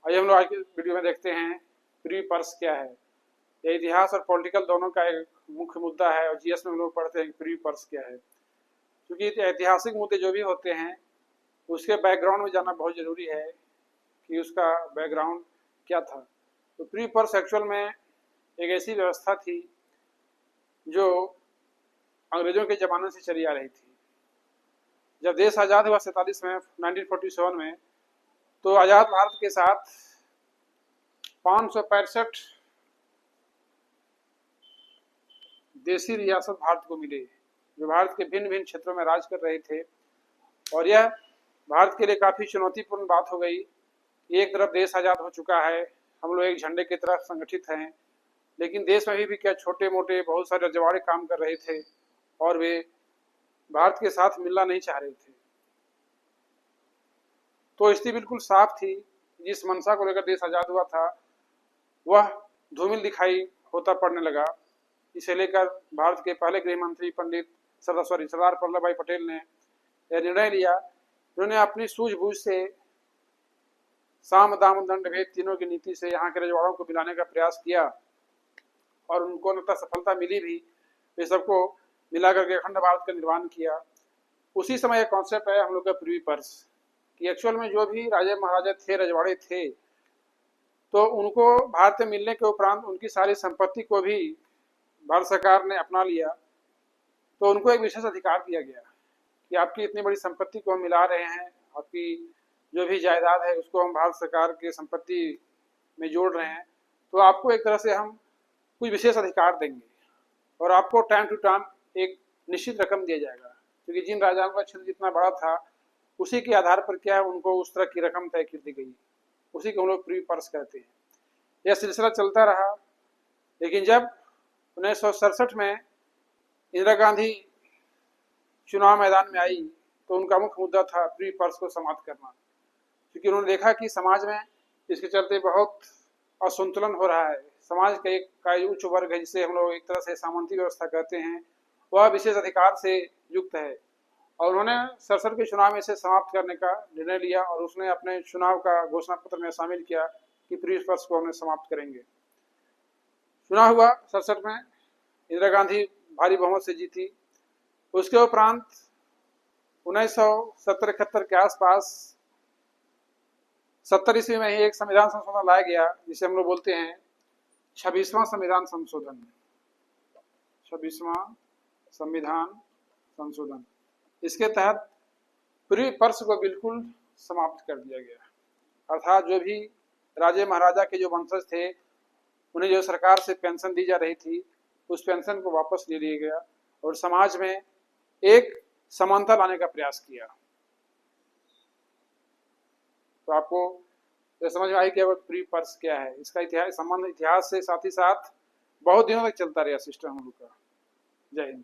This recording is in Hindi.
आइए हम लोग आज की वीडियो में देखते हैं प्री पर्स क्या है। ये इतिहास और पॉलिटिकल दोनों का एक मुख्य मुद्दा है और जीएस में हम लोग पढ़ते हैं कि प्री पर्स क्या है। क्योंकि ऐतिहासिक मुद्दे जो भी होते हैं उसके बैकग्राउंड में जाना बहुत ज़रूरी है कि उसका बैकग्राउंड क्या था। तो प्री पर्स एक्चुअल में एक ऐसी व्यवस्था थी जो अंग्रेज़ों के ज़माने से चली आ रही थी। जब देश आज़ाद हुआ 47 में 1947 में, तो आज़ाद भारत के साथ 565 देसी रियासत भारत को मिले, जो भारत के भिन्न भिन्न क्षेत्रों में राज कर रहे थे। और यह भारत के लिए काफ़ी चुनौतीपूर्ण बात हो गई। एक तरफ देश आज़ाद हो चुका है, हम लोग एक झंडे की तरफ संगठित हैं, लेकिन देश में भी क्या छोटे मोटे बहुत सारे रजवाड़े काम कर रहे थे और वे भारत के साथ मिलना नहीं चाह रहे थे। तो स्थिति बिल्कुल साफ थी। जिस मंशा को लेकर देश आज़ाद हुआ था वह धूमिल दिखाई होता पड़ने लगा। इसे लेकर भारत के पहले गृह मंत्री पंडित सरदार वल्लभ भाई पटेल ने यह निर्णय लिया। उन्होंने अपनी सूझबूझ से साम दाम दंड भेद तीनों की नीति से यहाँ के रजवाड़ों को मिलाने का प्रयास किया और उनको लगता सफलता मिली भी। वे सबको मिला करके अखंड भारत का निर्माण किया। उसी समय एक कॉन्सेप्ट है हम लोग का प्रिवी पर्स कि एक्चुअल में जो भी राजा महाराजा थे, रजवाड़े थे, तो उनको भारत में मिलने के उपरांत उनकी सारी संपत्ति को भी भारत सरकार ने अपना लिया। तो उनको एक विशेष अधिकार दिया गया कि आपकी इतनी बड़ी संपत्ति को हम मिला रहे हैं, आपकी जो भी जायदाद है उसको हम भारत सरकार के संपत्ति में जोड़ रहे हैं, तो आपको एक तरह से हम कुछ विशेष अधिकार देंगे और आपको टाइम टू टाइम एक निश्चित रकम दिया जाएगा। क्योंकि जिन राजाओं का क्षेत्र जितना बड़ा था उसी के आधार पर क्या है उनको उस तरह की रकम तय कर दी गई। उसी को हम लोग प्री पर्स कहते हैं। यह सिलसिला चलता रहा, लेकिन जब 1967 में इंदिरा गांधी चुनाव मैदान में आई तो उनका मुख्य मुद्दा था प्री पर्स को समाप्त करना। क्योंकि उन्होंने देखा कि समाज में इसके चलते बहुत असंतुलन हो रहा है। समाज का एक उच्च वर्ग है जिसे हम लोग एक तरह से सामंती व्यवस्था कहते हैं, वह विशेष अधिकार से युक्त है और उन्होंने 67 के चुनाव में इसे समाप्त करने का निर्णय लिया और उसने अपने चुनाव का घोषणा पत्र में शामिल किया कि प्री पर्स को हमने समाप्त करेंगे। चुनाव हुआ 67 में, इंदिरा गांधी भारी बहुमत से जीती। उसके उपरांत 1970-71 के आसपास 70 ईस्वी में ही एक संविधान संशोधन लाया गया जिसे हम लोग बोलते हैं 26वां संविधान संशोधन। 26वां संविधान संशोधन, इसके तहत प्री पर्स को बिल्कुल समाप्त कर दिया गया। अर्थात जो भी राजे महाराजा के जो वंशज थे उन्हें जो सरकार से पेंशन दी जा रही थी उस पेंशन को वापस ले लिया गया और समाज में एक समानता लाने का प्रयास किया। तो आपको यह समझ में आई कि प्री पर्स क्या है। इसका इतिहास संबंध इतिहास से साथ ही साथ बहुत दिनों तक चलता रहा सिस्टम हम लोग का। जय हिंद।